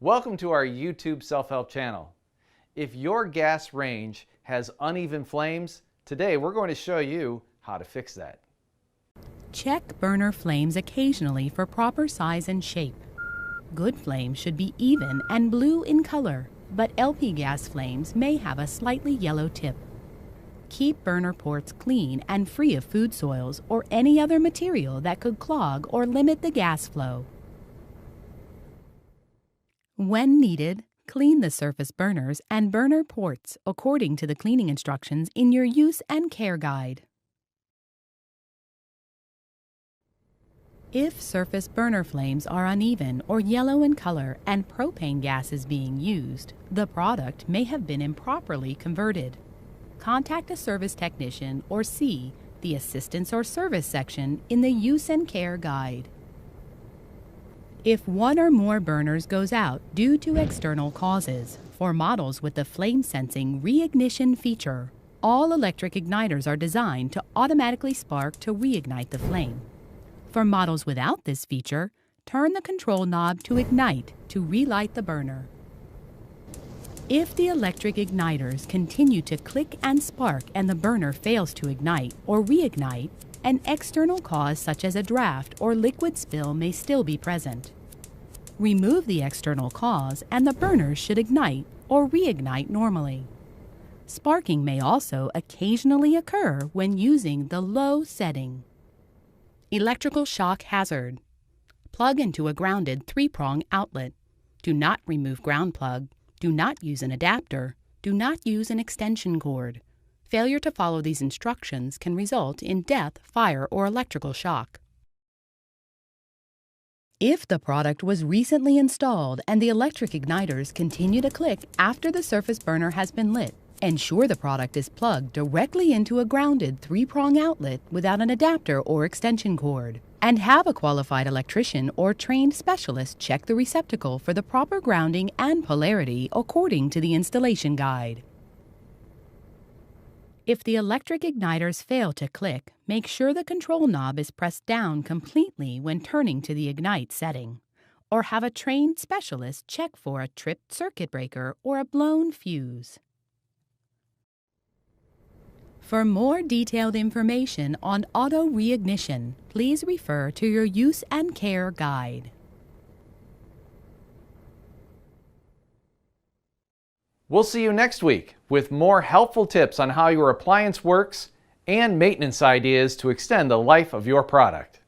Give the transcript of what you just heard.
Welcome to our YouTube self-help channel. If your gas range has uneven flames, today we're going to show you how to fix that. Check burner flames occasionally for proper size and shape. Good flames should be even and blue in color, but LP gas flames may have a slightly yellow tip. Keep burner ports clean and free of food soils or any other material that could clog or limit the gas flow. When needed, clean the surface burners and burner ports according to the cleaning instructions in your use and care guide. If surface burner flames are uneven or yellow in color and propane gas is being used, the product may have been improperly converted. Contact a service technician or see the Assistance or Service section in the Use and Care Guide. If one or more burners goes out due to external causes, for models with the flame-sensing reignition feature, all electric igniters are designed to automatically spark to reignite the flame. For models without this feature, turn the control knob to ignite to relight the burner. If the electric igniters continue to click and spark and the burner fails to ignite or reignite, an external cause such as a draft or liquid spill may still be present. Remove the external cause and the burner should ignite or reignite normally. Sparking may also occasionally occur when using the low setting. Electrical shock hazard. Plug into a grounded 3-prong outlet. Do not remove ground plug. Do not use an adapter. Do not use an extension cord. Failure to follow these instructions can result in death, fire, or electrical shock. If the product was recently installed and the electric igniters continue to click after the surface burner has been lit, ensure the product is plugged directly into a grounded 3-prong outlet without an adapter or extension cord, and have a qualified electrician or trained specialist check the receptacle for the proper grounding and polarity according to the installation guide. If the electric igniters fail to click, make sure the control knob is pressed down completely when turning to the ignite setting, or have a trained specialist check for a tripped circuit breaker or a blown fuse. For more detailed information on auto reignition, please refer to your Use and Care Guide. We'll see you next week with more helpful tips on how your appliance works and maintenance ideas to extend the life of your product.